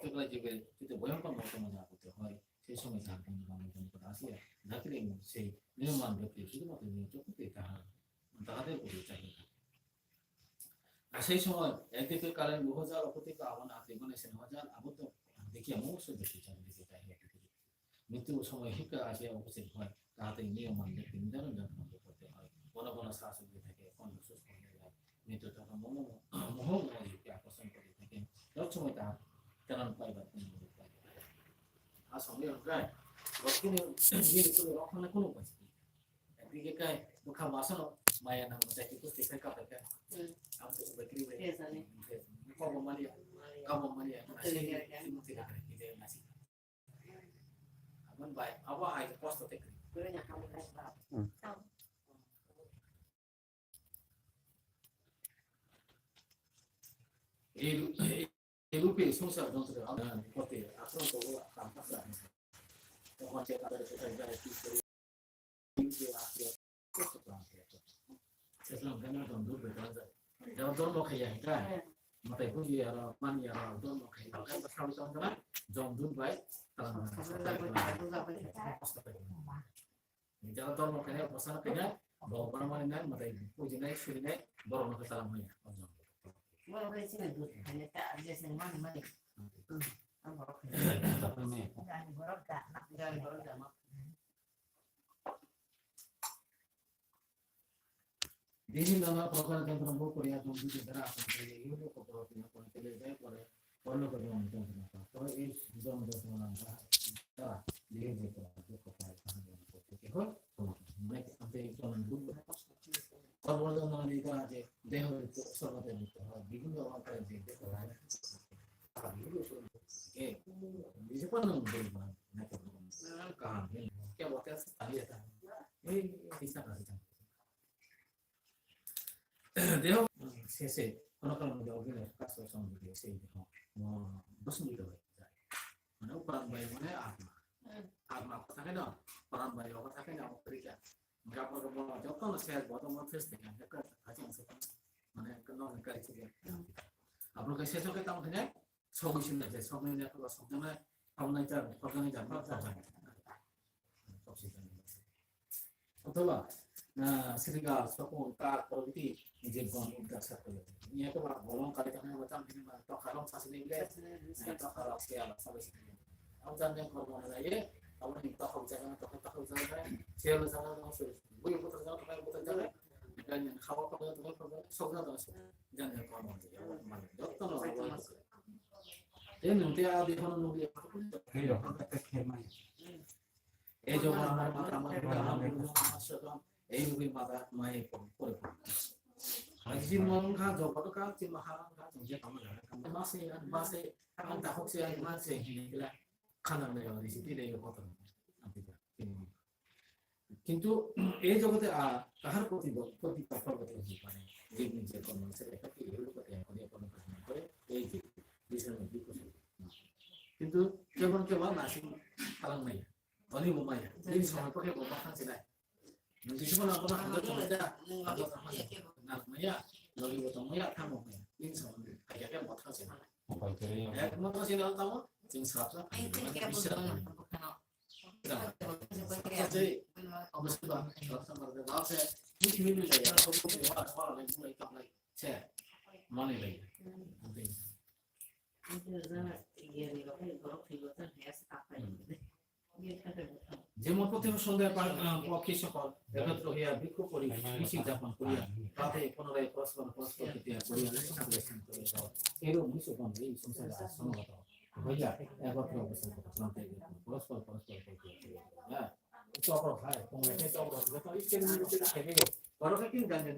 মৃত্যুকালে জীবের যদি ভয়ঙ্কর বর্তমানে আপত্তি হয় সেই সময় তাহার বন্ধু নিকট আসিয়া যাত্রী সেই নিয়মান ব্যক্তি শুধুমাত্র চক্ষুতে তাহাদের প্রতি চাহিয়ে থাকে। আর সেই সময় একদিকে কালের মোহজাল অপতিকা আহ্বান ত্রিগুণে সেনহজাল আবদ্ধ দেখিয়া মনুষ্য ব্যক্তি চারিদিকে চাহিয়া পৃথিবী মৃত্যুর সময় হিকা আসিয়া উপস্থিত হয় তাহাতে নিয়মান ব্যক্তি নিদারুণ যন্ত্রণা করতে হয় বন বন শ্বাসগুলি থেকে কণ্ঠ সুস্থ হয়ে যায় মৃত্যু তখন মোহকে আকর্ষণ করে থাকে তৎসময় তাহার তেমন পাইবার আর সঙ্গে রক্ষণে কোনো উপায় একদিকে কায় মুখা বাসন মায়া নাম যাকে কুস্তি খাই কাপে খায় আমি তো বিক্রি করে কব মারিয়া আসে মুক্তি রাখে যে নাসি আপন ভাই আবা আই কষ্ট থেকে করে না কাম করে এই রূপে সংসার যন্ত্রের করতে আশ্রম করবো কাম কাজ তখন সে তাদের সেটাই যায় কি করে সেসব গানা দম দূর বের হয়ে যায় যখন দম খাইয়া এটা মাথায় বুঝি আর মানি আর দম খাইয়া কাজ সামনে সামনে না জম দূর ভাই যারা দম খাইয়া বসানো খাইয়া বড় মানে না মাথায় বুঝি নাই শুনি নাই বড় মাথা সালাম হইয়া বড় হয়েছে না দুধ খাইলে তা আজকে সে মানে বিভিন্ন প্রকার যন্ত্রণা ভোগ করিয়া গম্ভীর দ্বারা আসন করে এইগুলো কপরতিনা করে চলে যায় পরে অন্য করে যন্ত্রণা তবে এই যন্ত্রণা তারা ধীরে ধীরে দুঃখ পায় করতে হয় মানে আপনি একজন সর্বজনীকা যে দেহ সর্বতে নিতে হয় বিভিন্ন আকারে যে দেহ হয় দেহ শেষে কোনো কারণ অভিনয় কাজ সম্পর্কে সেই দেহ দূষিত হয়ে যায় মানে প্রাণ বায়ু মানে আত্মা থাকে না প্রাণ বায়ু থাকে না অপরিকা যখন শেষ বর্তমান শেষ থেকে মানে আপনাকে শেষ হয়ে তার মধ্যে সবই আছে সবই সবজনে সবনাই সবজনে জানবে অথবা সেদিকা সকল তার প্রভৃতি যে গণ উদ্দাসা করে নিয়ে তো বলন কারিখানা বলতাম তিনি তখন শাসনে গেলে তখন আজকে আলাদা সবাই আমি জানলেন কর্ম যায় তখন তখন জায়গা তখন জায়গায় সে হলো জায়গা বই পত্র যাওয়া তখন পত্র যাবে খাওয়া খাওয়া তখন সব জানলেন কর্ম মানে যত এই নতে আদি কোন নবী এই যখন আমার মাতা আমার এই রূপে মাতা মায়ে করে আজকে মন খা জগৎ কা চিমহারা খা যে কামনা মাসে কাম তা হচ্ছে মাসে হিলা খানা নেই রিসিটি দেই কত কিন্তু এই জগতে কাহার প্রতি প্রতিপালকতা মানে যে নিজে কর্ম সেটা কি এগুলো করতে করে এই যে বিষয় কিন্তু কেবল নাসিক পালন নাই অনি বোমাই এই সময় পক্ষে বোমা খাচ্ছে না জীবন আপনার হাতে চলে যা নাময়া লগে বতময়া থামোয়া এই সময় আইয়াকে মত খাচ্ছে না একমত আছে না তাও जों साफ्रा যেমন প্রথম সন্ধ্যায় পক্ষী সকল একত্র হইয়া ভিক্ষু করি কৃষি যাপন করিয়া তাতে পুনরায় পরস্পর করিয়া এরও মুসলমান এই সংসারে সমগত হইয়া একত্র অবস্থান করতে পরস্পর চক্র খায় চক্র বড় কিন জানেন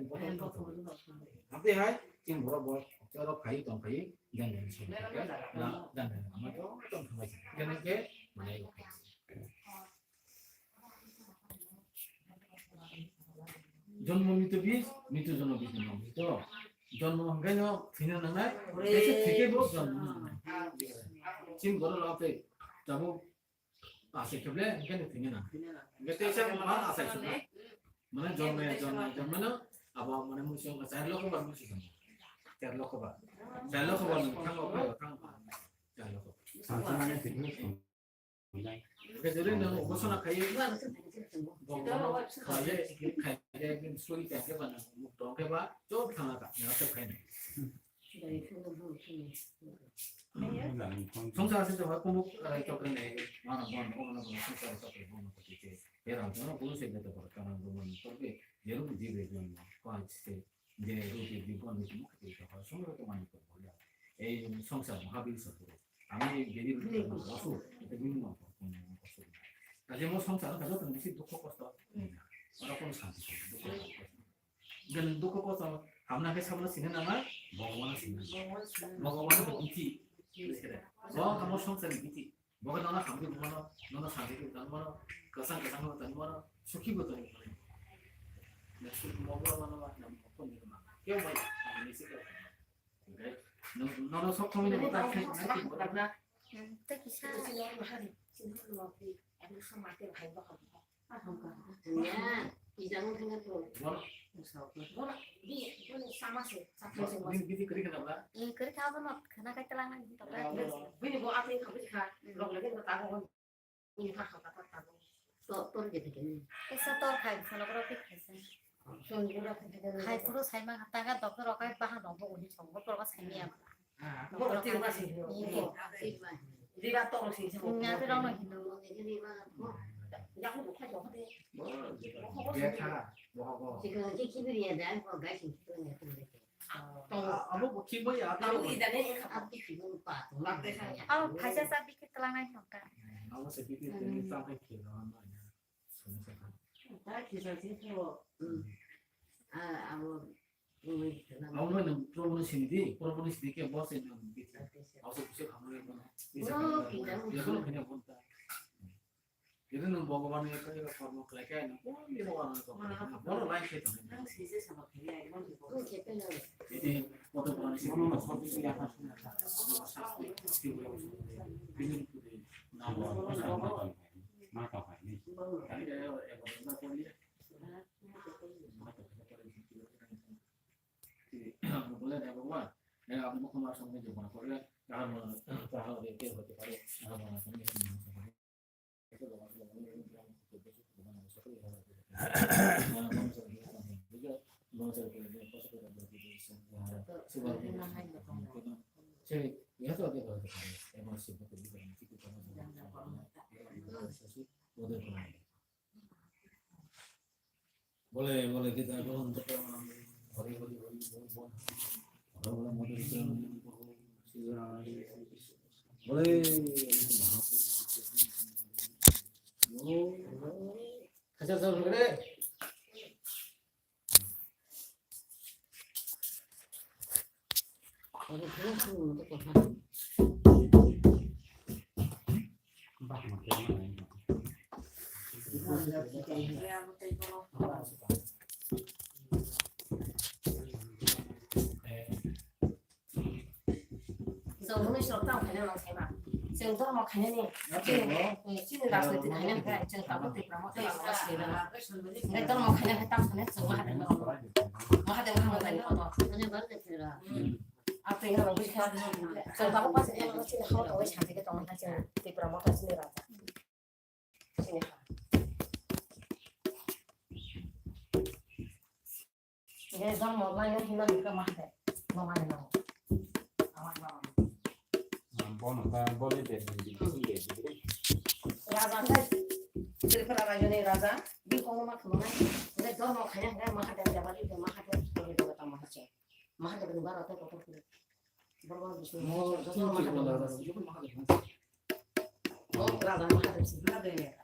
আপনি হয় কিন বড় বড় চলো খাই কম খাই জানেন জানেন আমার তো কম খাই জানেন কে মানে জন্ম মৃত্যু বীজ মৃত্যু জন্ম বীজ তো জন্ম হঙ্গাই না ফিনে না নাই এসে থেকে বল জন্ম চিন বড় লাতে যাবো আসে কেবলে এখানে ফিনে না গেতে এসে মা আসে মানে জন্ম না আবার মানে মুসি চার লক্ষ বার মুসি 4 লক্ষ বার 4 লক্ষ বার থাঙ্গো থাঙ্গো 4 লক্ষ 상상하는 되게 그래서 우리는 무슨 가요 뭐 가요 소리 때문에 봐는 또 해봐 좀 강하다 내가 가요 성사하실 때 활동 또 그러네 많은 오늘 성사해서 보는 것도 이제 얘랑 저는 보는세 되도 그렇다는 거는 또게 여러분 집에 좀 과치 이제 여기 이번 좀 먹게 되고 성으로 또 많이 몰라 에 성사 합의 있어도 아무리 예리를 넣어서 이렇게 믿는 거 보는 것도 나중에 뭐 성사는 가져도 무슨 놓고 껐어 어라고 사지 이건 놓고 껐어 아무나 회사로 지내나만 먹어만 지내 먹어만 그 이티 뭐 kamu 성사는 이티 뭐가 너나 감기 뭐나 너나 사지도 너나 거상 거 너나 수키부터 내 먹으러만 남 먹고 있는 거 깨워 봐 아니 시켜 그래 너는 소통이 못할 때 나한테 뭐라 Tức sao? 이장은 생각도 니 그렇게 나와 그렇게 하면 그나가 있더라면 그리고 앞에 가보니까 로그레게 따고 이파 가다 또 이제 되겠네. 그래서 또 가이프로 피했어. 가이프로 살만 갔다가 너 그러가 바하 너무 오니 정보 그러가 살미야. 뭐 어떻게 가시? 네가 또 오시. 나 그러는 힘도 야구 못 하죠. 예카 뭐하고 지금 기분이에 대한 거 가신 기분이 그런데. 뭐 기분이야 나도 이전에 앞뒤 기분 봐. 아 발사사 비키 terlangan nyoka. 나도 세비기 때문에 쌍해 길어 다 기사 제대로 아무는 프로보는 신디 프로보는 신디께 뭐서 있는 게 아서 부세 가문에 뭐 이거는 그냥 본다 이거는 먹어봐는 거니까 forma 그렇게 뭐 먹어가는 거 뭐로 라이트 되는 이제 모두 보는 신디 소비가 하시는 boleh ada apa? Yang aku mau kemas sama dia mana? Kalau jangan mau dia ke hotel kali, jangan mau sama dia sama. Itu loh kalau mau yang besok mana besok ya. Juga mau saya pilih pas kita berpikir sebuah saya ya tuh ada kalau emosi betul juga itu kan boleh kita untuk boleh 가자 그래 어디 그런 식으로 먹고 하. 금방 먹게 오늘 시럽당 관련한 세마. 지금 뭐 관련이 지금 나서 그 관련 그 지금 따고 때 그런 거 나왔어요. 근데 또 뭐 관련 했다 손에 저거 하는 거. 뭐 하든 하는 거 아니고 관련 받을 때라. 앞에 이거 뭐 그렇게 하는 저 따고 봤을 때 뭐 지금 하고 왜 자세가 좀 하지. 그 그런 거 같이 내가. 이게 좀 온라인 힘드니까 막 해. 뭐 하는 거. boleh jadi Raza kan daripada rajone Raza di koma kemana udah jauh mau kaya nggak mah ada jabat itu mah ada seperti itu kata mah sih mah ada negara atau apa pun berapa bisa mau Raza mah ada sih ada ya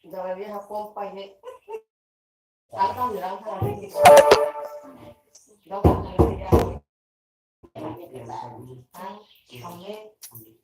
Jangan dia pompa ini. Alkan bilang kalau ini. Dong kalau dia. Kami